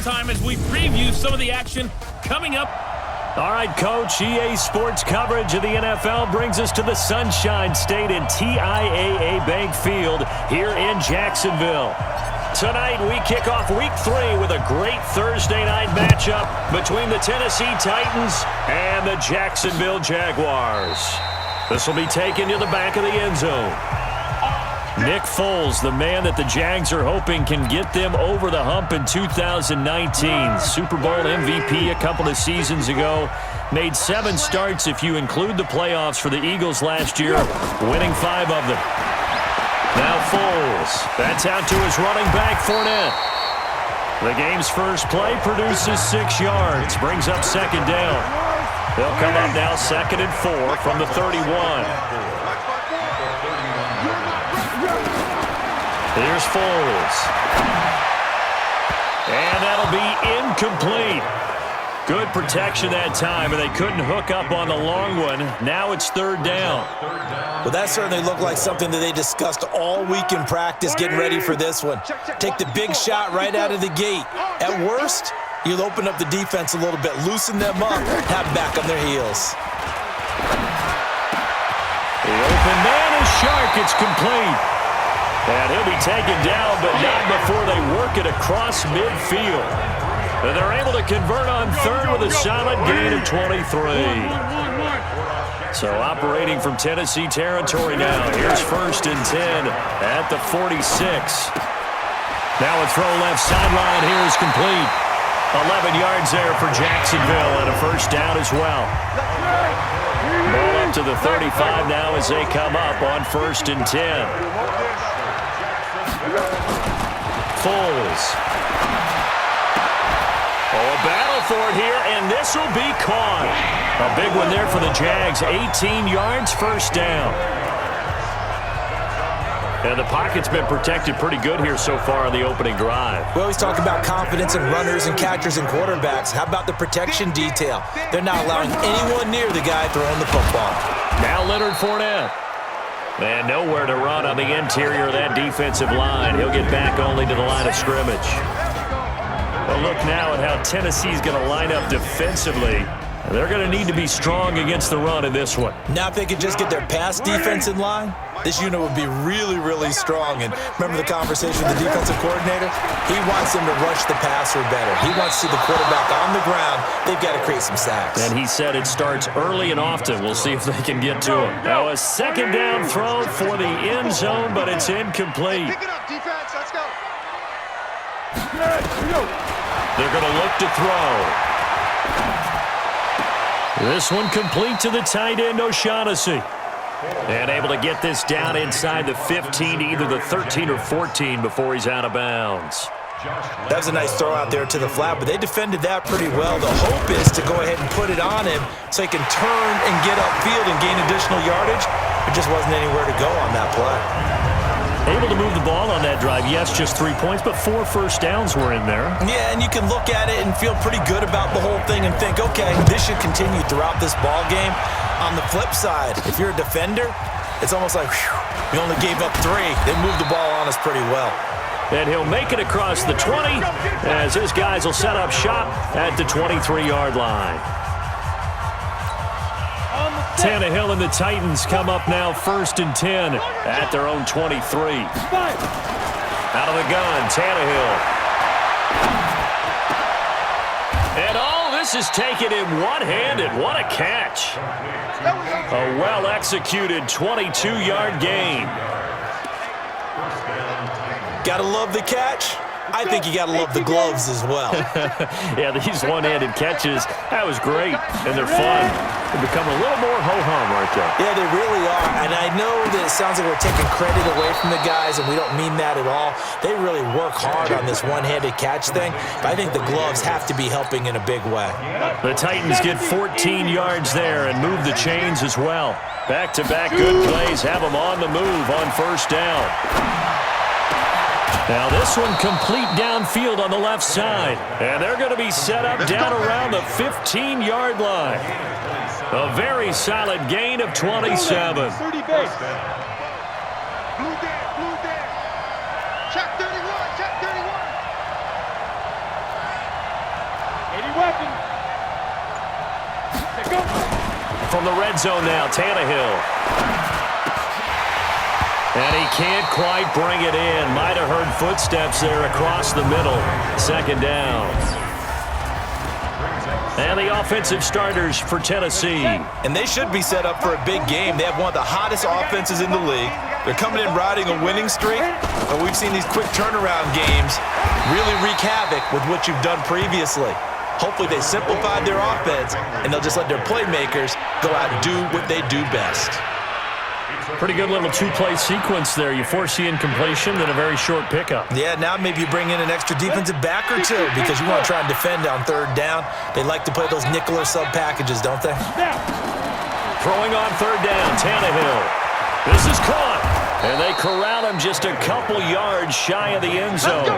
halftime as we preview some of the action coming up. All right, Coach, EA Sports coverage of the NFL brings us to the Sunshine State in TIAA Bank Field here in Jacksonville. Tonight, we kick off Week 3 with a great Thursday night matchup between the Tennessee Titans and the Jacksonville Jaguars. This will be taken to the back of the end zone. Nick Foles, the man that the Jags are hoping can get them over the hump in 2019. Super Bowl MVP a couple of seasons ago. Made 7 starts if you include the playoffs for the Eagles last year, winning 5 of them. Now Foles. That's out to his running back, Fournette. The game's first play produces 6 yards. Brings up second down. They'll come up now 2nd and 4 from the 31. Here's Foles. And that'll be incomplete. Good protection that time, and they couldn't hook up on the long one. Now it's 3rd down. Well, that certainly looked like something that they discussed all week in practice, getting ready for this one. Take the big shot right out of the gate. At worst, you'll open up the defense a little bit, loosen them up, have them back on their heels. The open man is Shark. It's complete. And he'll be taken down, but not before they work it across midfield. And they're able to convert on 3rd with a solid gain of 23. So operating from Tennessee territory now. Here's 1st and 10 at the 46. Now a throw left sideline here is complete. 11 yards there for Jacksonville and a 1st down as well. Ball up to the 35 now as they come up on 1st and 10. Foles. Oh, a battle for it here, and this will be caught. A big one there for the Jags. 18 yards, 1st down. And the pocket's been protected pretty good here so far on the opening drive. We always talk about confidence in runners and catchers and quarterbacks. How about the protection detail? They're not allowing anyone near the guy throwing the football. Now Leonard Fournette. And nowhere to run on the interior of that defensive line. He'll get back only to the line of scrimmage. Well, look now at how Tennessee's going to line up defensively. They're going to need to be strong against the run in this one. Now if they could just get their pass defense in line, this unit would be really, really strong. And remember the conversation with the defensive coordinator? He wants them to rush the passer better. He wants to see the quarterback on the ground. They've got to create some sacks. And he said it starts early and often. We'll see if they can get to him. Now a 2nd down throw for the end zone, but it's incomplete. Pick it up, defense. Let's go. They're going to look to throw. This one complete to the tight end, O'Shaughnessy. And able to get this down inside the 15, either the 13 or 14 before he's out of bounds. That was a nice throw out there to the flat, but they defended that pretty well. The hope is to go ahead and put it on him so he can turn and get upfield and gain additional yardage. There just wasn't anywhere to go on that play. Able to move the ball on that drive. Yes, just 3 points, but 4 first downs were in there. Yeah, and you can look at it and feel pretty good about the whole thing and think, okay, this should continue throughout this ball game. On the flip side, if you're a defender, it's almost like, whew, we only gave up 3. They moved the ball on us pretty well. And he'll make it across the 20 as his guys will set up shop at the 23-yard line. Tannehill and the Titans come up now 1st and 10 at their own 23. Out of the gun, Tannehill. And all this is taken in one-handed. What a catch. A well-executed 22-yard gain. Gotta love the catch. I think you got to love the gloves as well. Yeah, these one-handed catches, that was great, and they're fun. They become a little more ho-hum, aren't they? Yeah, they really are, and I know that it sounds like we're taking credit away from the guys, and we don't mean that at all. They really work hard on this one-handed catch thing, but I think the gloves have to be helping in a big way. The Titans get 14 yards there and move the chains as well. Back-to-back good plays have them on the move on 1st down. Now this one complete downfield on the left side. And they're going to be set up down around the 15-yard line. A very solid gain of 27. Blue there. Check 31. Check 31. From the red zone now, Tannehill. And he can't quite bring it in. Might have heard footsteps there across the middle. Second down. And the offensive starters for Tennessee. And they should be set up for a big game. They have one of the hottest offenses in the league. They're coming in riding a winning streak. And we've seen these quick turnaround games really wreak havoc with what you've done previously. Hopefully they simplified their offense, and they'll just let their playmakers go out and do what they do best. Pretty good little two-play sequence there. You force the incompletion, then a very short pickup. Yeah, now maybe you bring in an extra defensive back or two because you want to try and defend on third down. They like to play those nickel or sub packages, don't they? Throwing on third down, Tannehill. This is caught. And they corral him just a couple yards shy of the end zone.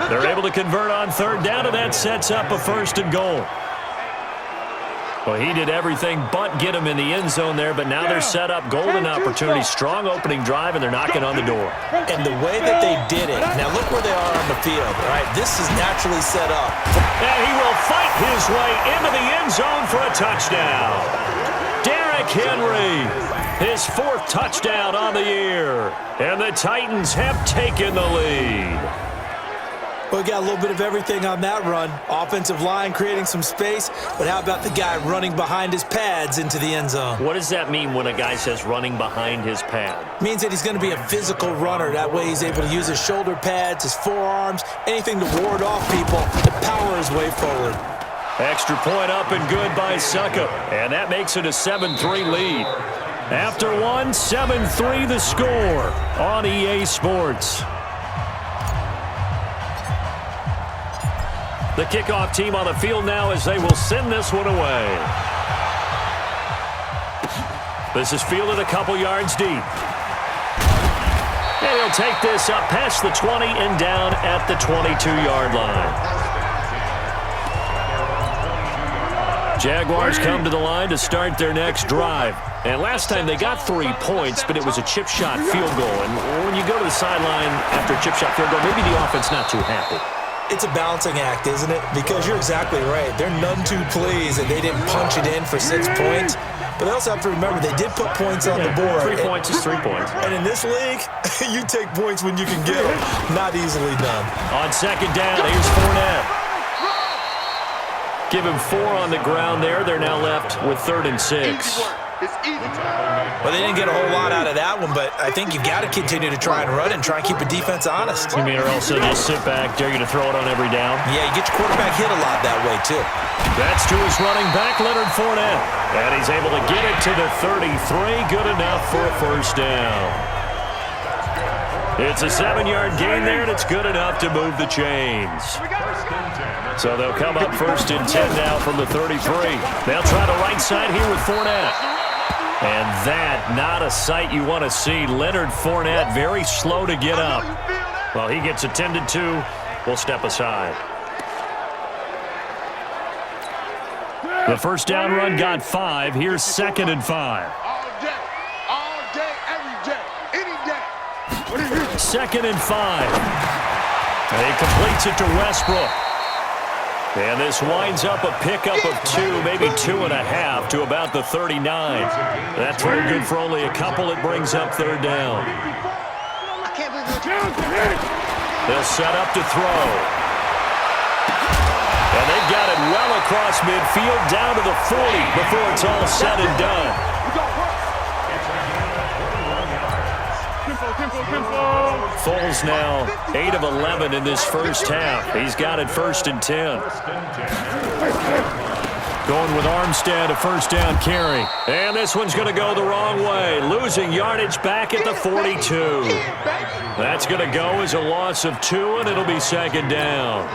They're able to convert on third down, and that sets up a 1st and goal. Well, he did everything but get him in the end zone there, but now they're set up golden opportunity. Strong opening drive, and they're knocking on the door. And the way that they did it, now look where they are on the field, all right? This is naturally set up. And he will fight his way into the end zone for a touchdown. Derrick Henry, his 4th touchdown on the year. And the Titans have taken the lead. Well, we got a little bit of everything on that run. Offensive line creating some space, but how about the guy running behind his pads into the end zone? What does that mean when a guy says running behind his pad? Means that he's going to be a physical runner. That way he's able to use his shoulder pads, his forearms, anything to ward off people to power his way forward. Extra point up and good by Suckup. And that makes it a 7-3 lead. After one, 7-3 the score on EA Sports. The kickoff team on the field now as they will send this one away. This is fielded a couple yards deep. And he'll take this up past the 20 and down at the 22-yard line. Jaguars come to the line to start their next drive. And last time they got 3 points, but it was a chip shot field goal. And when you go to the sideline after a chip shot field goal, maybe the offense not too happy. It's a balancing act, isn't it? Because you're exactly right. They're none too pleased that they didn't punch it in for 6 points. But they also have to remember they did put points on the board. 3 points is 3 points. And in this league, you take points when you can get them. Not easily done. On second down, here's Fournette. Give him 4 on the ground there. They're now left with 3rd and 6. Well, they didn't get a whole lot out of that one, but I think you've got to continue to try and run and try and keep a defense honest. You mean or also just sit back, dare you to throw it on every down? Yeah, you get your quarterback hit a lot that way, too. That's to his running back, Leonard Fournette. And he's able to get it to the 33. Good enough for a 1st down. It's a 7-yard gain there, and it's good enough to move the chains. So they'll come up 1st and 10 now from the 33. They'll try the right side here with Fournette. And that, not a sight you want to see. Leonard Fournette very slow to get up. Well, he gets attended to. We'll step aside. The 1st down run got 5. Here's 2nd and 5. All day, every day, any day. 2nd and 5. And he completes it to Westbrook. And this winds up a pickup of 2, maybe 2.5 to about the 39. That throw good for only a couple. It brings up 3rd down. They'll set up to throw. And they've got it well across midfield down to the 40 before it's all said and done. Foles now 8 of 11 in this first half. He's got it 1st and 10. Going with Armstead, a 1st down carry. And this one's going to go the wrong way. Losing yardage back at the 42. That's going to go as a loss of 2, and it'll be 2nd down.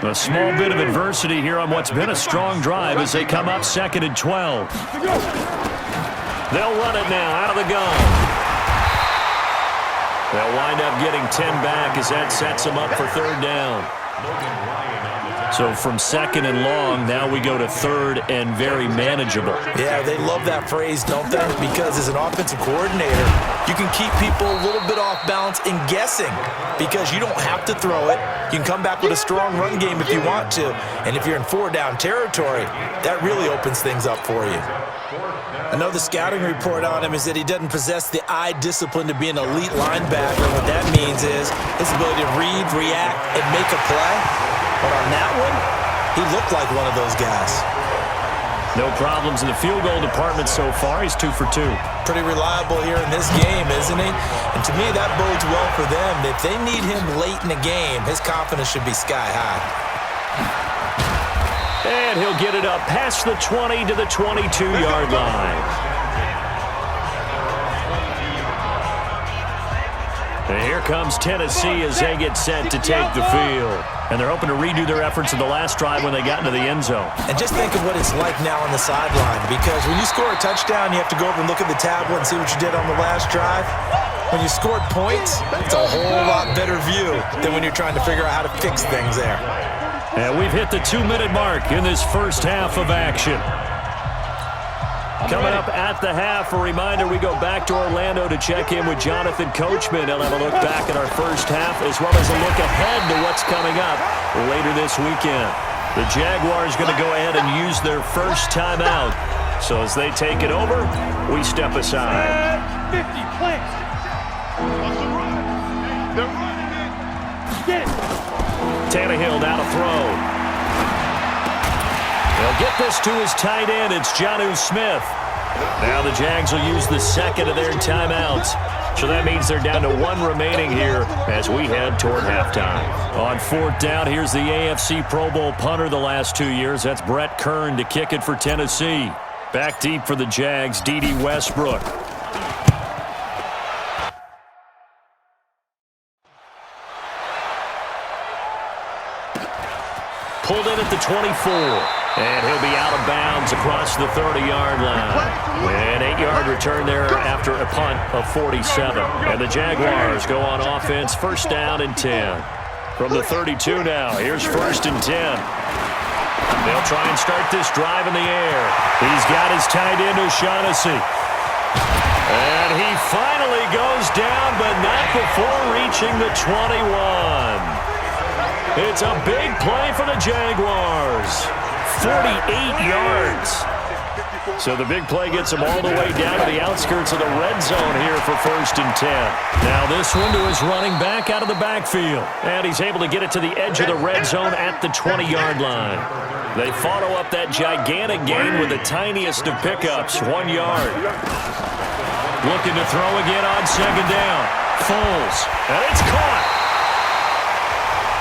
A small bit of adversity here on what's been a strong drive as they come up 2nd and 12. They'll run it now out of the gun. They'll wind up getting 10 back as that sets them up for 3rd down. So from second and long, now we go to third and very manageable. Yeah, they love that phrase, don't they? Because as an offensive coordinator, you can keep people a little bit off balance and guessing because you don't have to throw it. You can come back with a strong run game if you want to. And if you're in four-down territory, that really opens things up for you. I know the scouting report on him is that he doesn't possess the eye discipline to be an elite linebacker. What that means is his ability to read, react, and make a play. But on that one, he looked like one of those guys. No problems in the field goal department so far. He's 2 for 2. Pretty reliable here in this game, isn't he? And to me, that bodes well for them. If they need him late in the game, his confidence should be sky high. And he'll get it up past the 20 to the 22-yard line. And here comes Tennessee as they get set to take the field. And they're hoping to redo their efforts in the last drive when they got into the end zone. And just think of what it's like now on the sideline, because when you score a touchdown, you have to go over and look at the tablet and see what you did on the last drive. When you scored points, it's a whole lot better view than when you're trying to figure out how to fix things there. And we've hit the 2-minute mark in this first half of action. Coming up at the half, a reminder, we go back to Orlando to check in with Jonathan Coachman. He'll have a look back at our first half as well as a look ahead to what's coming up later this weekend. The Jaguars going to go ahead and use their first timeout. So as they take it over, we step aside. 50 plants. They're running it. Get it. Tannehill now to throw. They'll get this to his tight end. It's Jonnu Smith. Now the Jags will use the second of their timeouts. So that means they're down to 1 remaining here as we head toward halftime. On 4th down, here's the AFC Pro Bowl punter the last 2 years. That's Brett Kern to kick it for Tennessee. Back deep for the Jags, D.D. Westbrook. Pulled in at the 24. And he'll be out of bounds across the 30-yard line. An 8-yard return there after a punt of 47. And the Jaguars go on offense, first down and 10. From the 32 now, here's first and 10. They'll try and start this drive in the air. He's got his tight end, O'Shaughnessy. And he finally goes down, but not before reaching the 21. It's a big play for the Jaguars. 48 yards. So the big play gets him all the way down to the outskirts of the red zone here for first and 10. Now this one to his running back out of the backfield. And he's able to get it to the edge of the red zone at the 20-yard line. They follow up that gigantic gain with the tiniest of pickups, 1 yard. Looking to throw again on second down. Foles. And it's caught.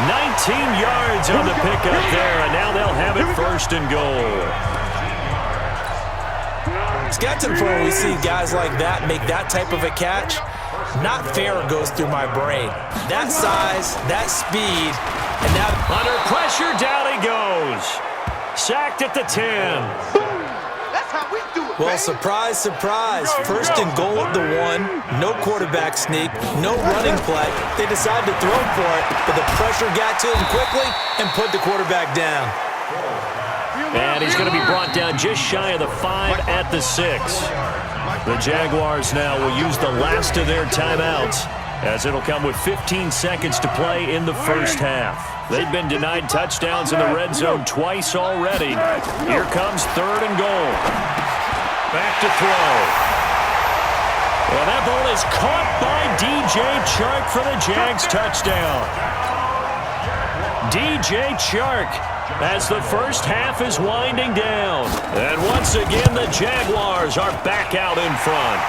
19 yards on the pickup there, and now they'll have it first and goal. It's got to the point where we see guys like that make that type of a catch. Not fair goes through my brain. That size, that speed, and now under pressure, down he goes. Sacked at the 10. That's how we do it. Well, surprise, surprise. First and goal at the 1. No quarterback sneak. No running play. They decided to throw for it, but the pressure got to him quickly and put the quarterback down. And he's going to be brought down just shy of the 5 at the 6. The Jaguars now will use the last of their timeouts as it'll come with 15 seconds to play in the first half. They've been denied touchdowns in the red zone twice already. Here comes third and goal. Back to throw. Well, that ball is caught by DJ Chark for the Jags touchdown. DJ Chark as the first half is winding down. And once again, the Jaguars are back out in front.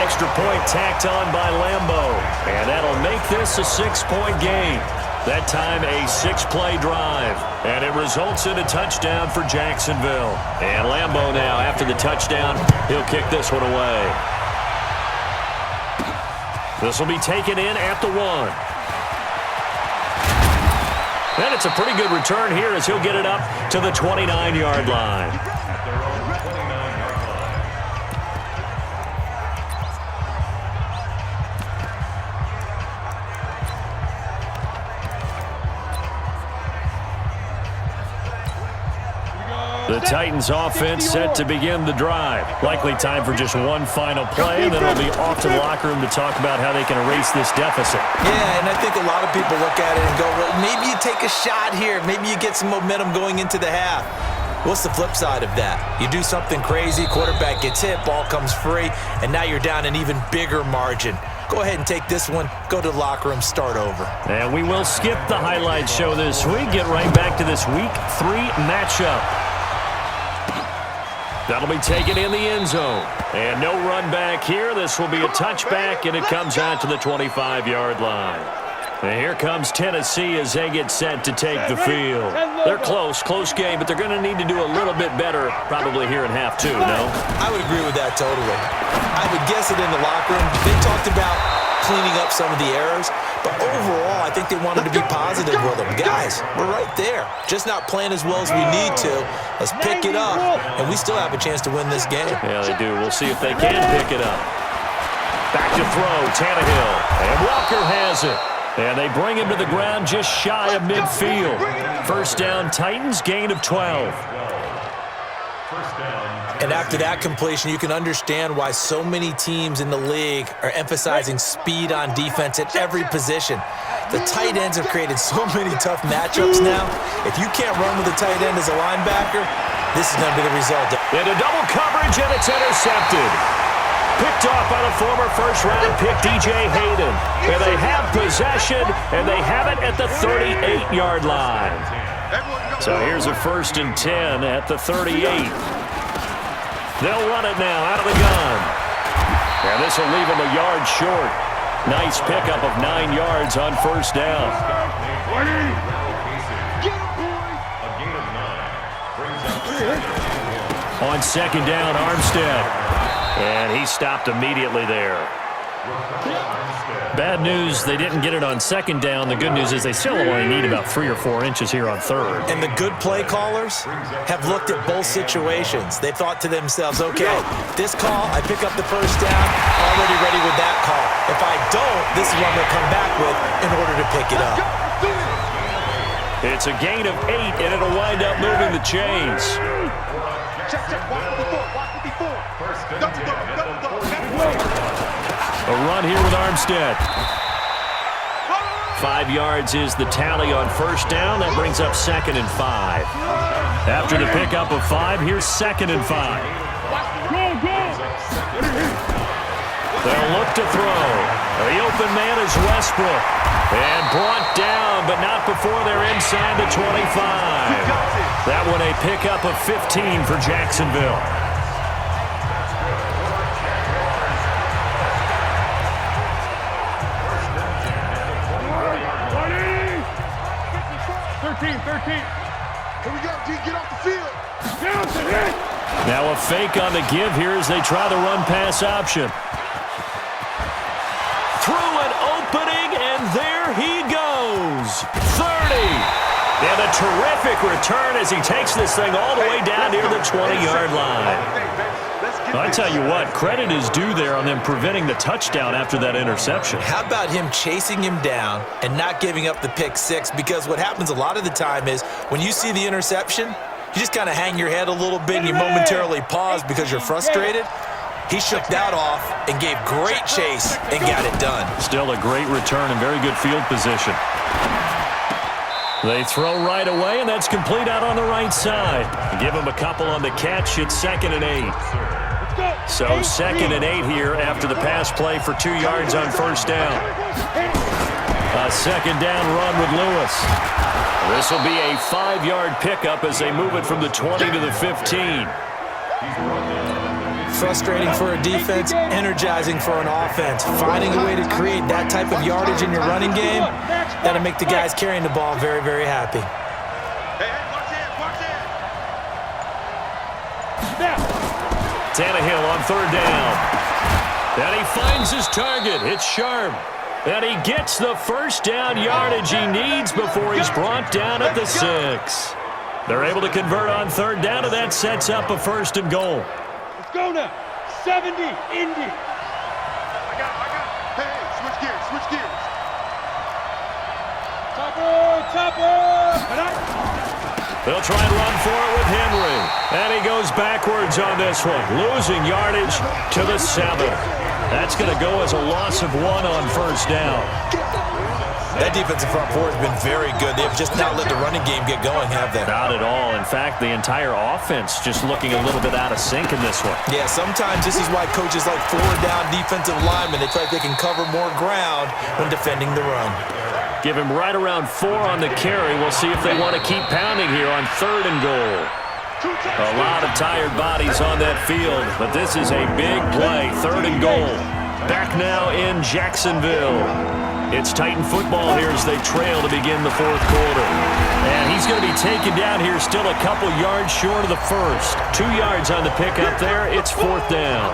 Extra point tacked on by Lambeau. And that'll make this a 6-point game. That time a 6-play drive. And it results in a touchdown for Jacksonville. And Lambeau now, after the touchdown, he'll kick this one away. This will be taken in at the 1. And it's a pretty good return here as he'll get it up to the 29-yard line. The Titans offense set to begin the drive. Likely time for just one final play, and then it'll be off to the locker room to talk about how they can erase this deficit. Yeah, and I think a lot of people look at it and go, well, maybe you take a shot here. Maybe you get some momentum going into the half. What's the flip side of that? You do something crazy, quarterback gets hit, ball comes free, and now you're down an even bigger margin. Go ahead and take this one, go to the locker room, start over. And we will skip the highlight show this week, get right back to this Week 3 matchup. That'll be taken in the end zone. And no run back here. This will be a touchback, and it comes out to the 25-yard line. And here comes Tennessee as they get set to take the field. They're close game, but they're going to need to do a little bit better probably here in half two, no? I would agree with that totally. I would guess it in the locker room. They talked about cleaning up some of the errors, but overall, I think they wanted to be positive with them. Guys, we're right there. Just not playing as well as we need to. Let's pick it up, and we still have a chance to win this game. Yeah, they do. We'll see if they can pick it up. Back to throw, Tannehill, and Walker has it. And they bring him to the ground just shy of midfield. First down, Titans, gain of 12. And after that completion, you can understand why so many teams in the league are emphasizing speed on defense at every position. The tight ends have created so many tough matchups now. If you can't run with a tight end as a linebacker, this is going to be the result. Into double coverage, and it's intercepted. Picked off by the former first-round pick, DJ Hayden. And they have possession, and they have it at the 38-yard line. So here's a 1st and 10 at the 38. They'll run it now out of the gun. And this will leave them a yard short. Nice pickup of 9 yards on first down. On second down, Armstead. And he stopped immediately there. Bad news, they didn't get it on second down. The good news is they still only need about 3 or 4 inches here on third. And the good play callers have looked at both situations. They thought to themselves, okay, this call, I pick up the first down, already ready with that call. If I don't, this is what I'm going to come back with in order to pick it up. It's a gain of 8, and it'll wind up moving the chains. A run here with Armstead. 5 yards is the tally on first down. That brings up 2nd and 5. After the pickup of 5, here's 2nd and 5. They'll look to throw. The open man is Westbrook. And brought down, but not before they're inside the 25. That one a pickup of 15 for Jacksonville. Here we go, G. Get off the field. Now a fake on the give here as they try the run-pass option. Through an opening, and there he goes. 30. And a terrific return as he takes this thing all the way down near the 20-yard line. I tell you what, credit is due there on them preventing the touchdown after that interception. How about him chasing him down and not giving up the pick six? Because what happens a lot of the time is when you see the interception, you just kind of hang your head a little bit and you momentarily pause because you're frustrated. He shook that off and gave great chase and got it done. Still a great return and very good field position. They throw right away, and that's complete out on the right side. Give him a couple on the catch. It's 2nd and 8. So 2nd and 8 here after the pass play for 2 yards on first down. A second down run with Lewis. This will be a 5-yard pickup as they move it from the 20 to the 15. Frustrating for a defense, energizing for an offense. Finding a way to create that type of yardage in your running game, that'll make the guys carrying the ball very, very happy. Tannehill on third down. And he finds his target. It's Sharp. And he gets the first down yardage he needs before he's brought down at the 6. They're able to convert on third down, and that sets up a 1st and goal. Let's go now. 70, Indy. I got it. Hey, switch gears. Topper. They'll try and run for it with Henry. And he goes backwards on this one, losing yardage to the 7. That's going to go as a loss of 1 on first down. That defensive front four has been very good. They've just not let the running game get going, have they? Not at all. In fact, the entire offense just looking a little bit out of sync in this one. Yeah, sometimes this is why coaches like forward-down defensive linemen. They feel like they can cover more ground when defending the run. Give him right around 4 on the carry. We'll see if they want to keep pounding here on 3rd and goal. A lot of tired bodies on that field, but this is a big play. 3rd and goal. Back now in Jacksonville. It's Titan football here as they trail to begin the 4th quarter. And he's going to be taken down here still a couple yards short of the first. 2 yards on the pickup there. It's 4th down.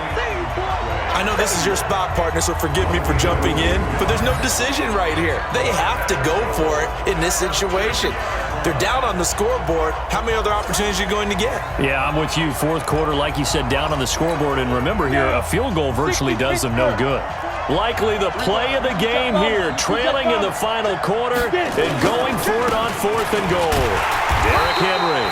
I know this is your spot, partner, so forgive me for jumping in, but there's no decision right here. They have to go for it in this situation. They're down on the scoreboard. How many other opportunities are you going to get? Yeah, I'm with you. 4th quarter, like you said, down on the scoreboard. And remember here, a field goal virtually does them no good. Likely the play of the game here, trailing in the final quarter and going for it on 4th and goal. Derrick Henry.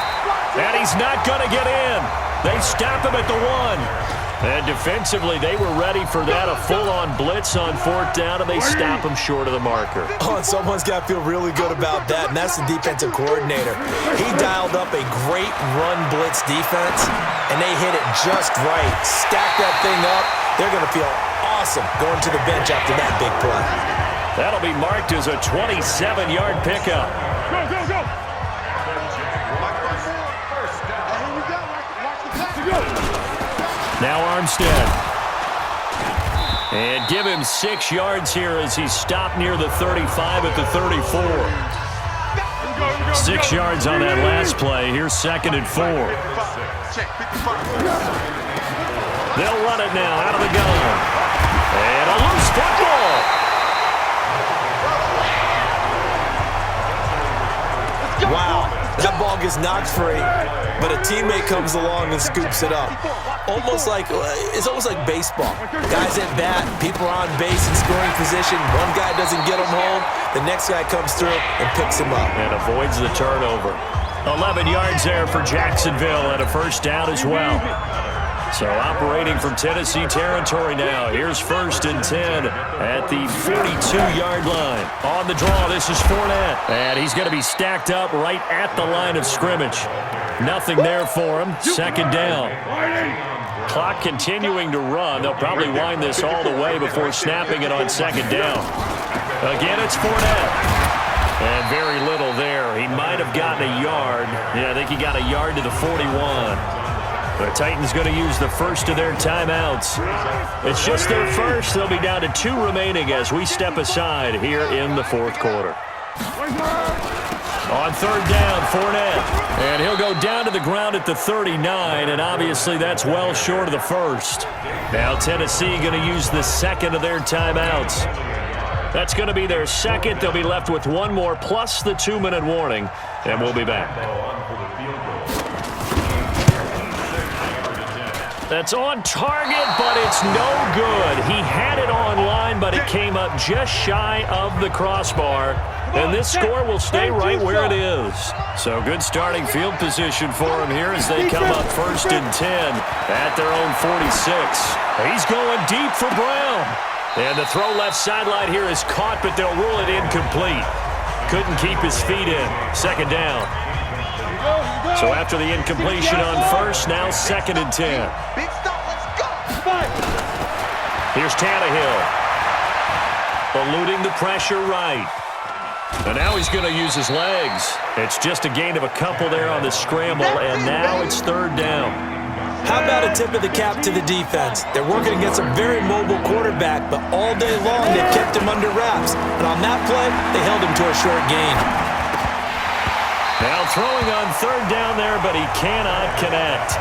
And he's not going to get in. They stop him at the 1. And defensively, they were ready for that, a full-on blitz on 4th down, and they stop him short of the marker. Oh, and someone's got to feel really good about that, and that's the defensive coordinator. He dialed up a great run blitz defense, and they hit it just right. Stack that thing up. They're going to feel awesome going to the bench after that big play. That'll be marked as a 27-yard pickup. Go, go, go. Now Armstead. And give him 6 yards here as he's stopped near the 35 at the 34. 6 yards on that last play. Here's 2nd and 4. They'll run it now out of the gun. And a loose football. Wow, that ball gets knocked free, but a teammate comes along and scoops it up. It's almost like baseball. Guys at bat, people are on base in scoring position. One guy doesn't get him home, the next guy comes through and picks him up. And avoids the turnover. 11 yards there for Jacksonville and a first down as well. So operating from Tennessee territory now. Here's 1st and 10 at the 42-yard line. On the draw, this is Fournette. And he's going to be stacked up right at the line of scrimmage. Nothing there for him. 2nd down. Clock continuing to run. They'll probably wind this all the way before snapping it on 2nd down. Again, it's Fournette. And very little there. He might have gotten a yard. Yeah, I think he got a yard to the 41. The Titans going to use the first of their timeouts. It's just their first. They'll be down to 2 remaining as we step aside here in the 4th quarter. On 3rd down, Fournette. And he'll go down to the ground at the 39, and obviously that's well short of the first. Now Tennessee going to use the 2nd of their timeouts. That's going to be their 2nd. They'll be left with 1 more plus the 2-minute warning, and we'll be back. That's on target, but it's no good. He had it on line, but it came up just shy of the crossbar. And this score will stay right where it is. So good starting field position for him here as they come up 1st and 10 at their own 46. He's going deep for Brown. And the throw left sideline here is caught, but they'll rule it incomplete. Couldn't keep his feet in. 2nd down. So after the incompletion on 1st, now 2nd and 10. Big stop, let's go. Here's Tannehill. Eluding the pressure right. And now he's going to use his legs. It's just a gain of a couple there on the scramble, and now it's 3rd down. How about a tip of the cap to the defense? They're working against a very mobile quarterback, but all day long they kept him under wraps. And on that play, they held him to a short gain. Now throwing on 3rd down there, but he cannot connect.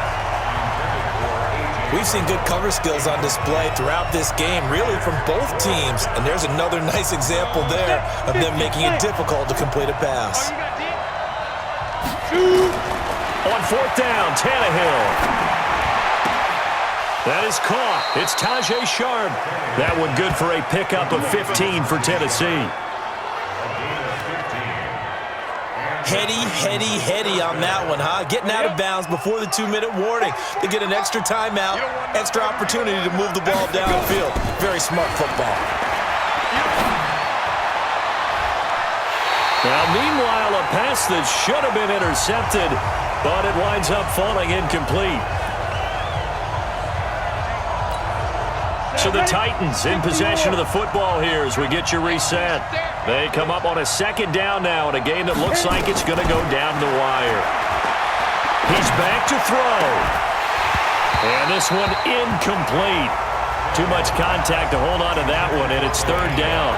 We've seen good cover skills on display throughout this game, really from both teams. And there's another nice example there of them making it difficult to complete a pass. On 4th down, Tannehill. That is caught. It's Tajay Sharp. That one good for a pickup of 15 for Tennessee. Heady on that one, huh? Getting out of bounds before the 2-minute warning. They get an extra timeout, extra opportunity to move the ball downfield. Very smart football. Now, meanwhile, a pass that should have been intercepted, but it winds up falling incomplete. So the Titans in possession of the football here as we get you reset. They come up on a second down now in a game that looks like it's going to go down the wire. He's back to throw. And this one incomplete. Too much contact to hold on to that one, and it's third down.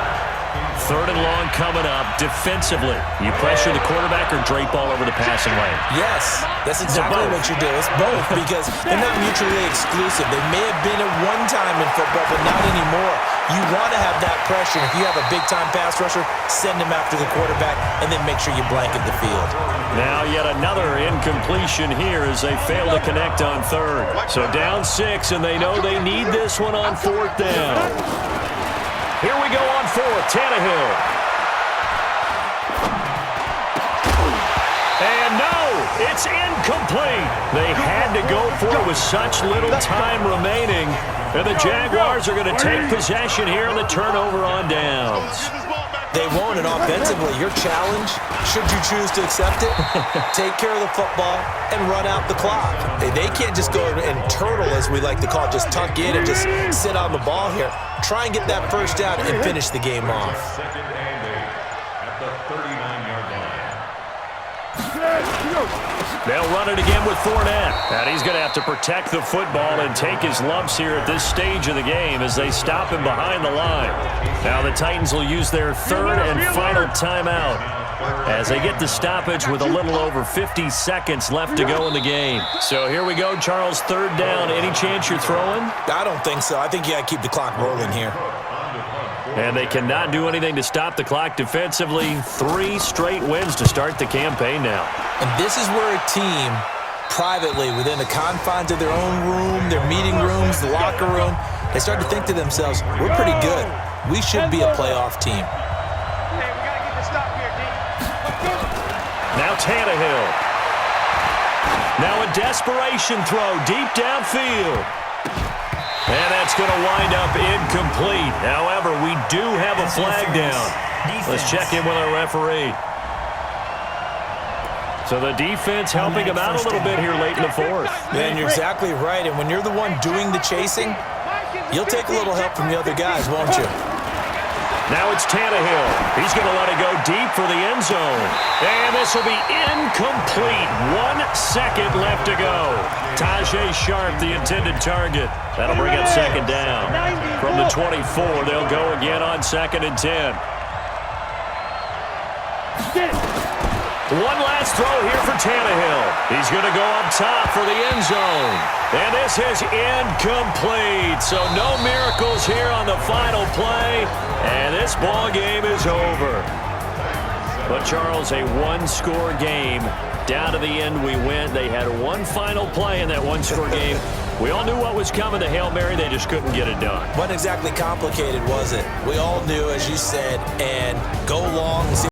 Third and long coming up defensively. You pressure the quarterback or drape all over the passing lane? Yes, that's exactly what you do. It's both because they're not mutually exclusive. They may have been at one time in football, but not anymore. You want to have that pressure. If you have a big-time pass rusher, send him after the quarterback, and then make sure you blanket the field. Now yet another incompletion here as they fail to connect on third. So down 6, and they know they need this one on fourth down. Here we go on fourth, Tannehill. And no, it's incomplete. They had to go for it with such little time remaining. And the Jaguars are going to take possession here on the turnover on downs. They won't, and offensively, your challenge, should you choose to accept it, take care of the football and run out the clock. They can't just go and turtle, as we like to call it, just tuck in and just sit on the ball here. Try and get that first down and finish the game off. Second and 8 at the 39-yard line. They'll run it again with Fournette. And he's going to have to protect the football and take his lumps here at this stage of the game as they stop him behind the line. Now the Titans will use their third and final timeout as they get the stoppage with a little over 50 seconds left to go in the game. So here we go, Charles, third down. Any chance you're throwing? I don't think so. I think you got to keep the clock rolling here. And they cannot do anything to stop the clock defensively. 3 straight wins to start the campaign now. And this is where a team, privately, within the confines of their own room, their meeting rooms, the locker room, they start to think to themselves, we're pretty good. We should be a playoff team. Hey, we got to get the stop here, D. Now Tannehill. Now a desperation throw deep downfield. And that's going to wind up incomplete. However, we do have a flag down. Let's check in with our referee. So the defense helping him out a little bit here late in the fourth. Man, you're exactly right. And when you're the one doing the chasing, you'll take a little help from the other guys, won't you? Now it's Tannehill. He's going to let it go deep for the end zone. And this will be incomplete. 1 second left to go. Tajay Sharp, the intended target. That'll bring up second down. From the 24, they'll go again on 2nd and 10. One last throw here for Tannehill. He's going to go up top for the end zone. And this is incomplete. So no miracles here on the final play. And this ball game is over. But, Charles, a one-score game. Down to the end we went. They had one final play in that one-score game. We all knew what was coming, the Hail Mary. They just couldn't get it done. Wasn't exactly complicated, was it? We all knew, as you said, and go long.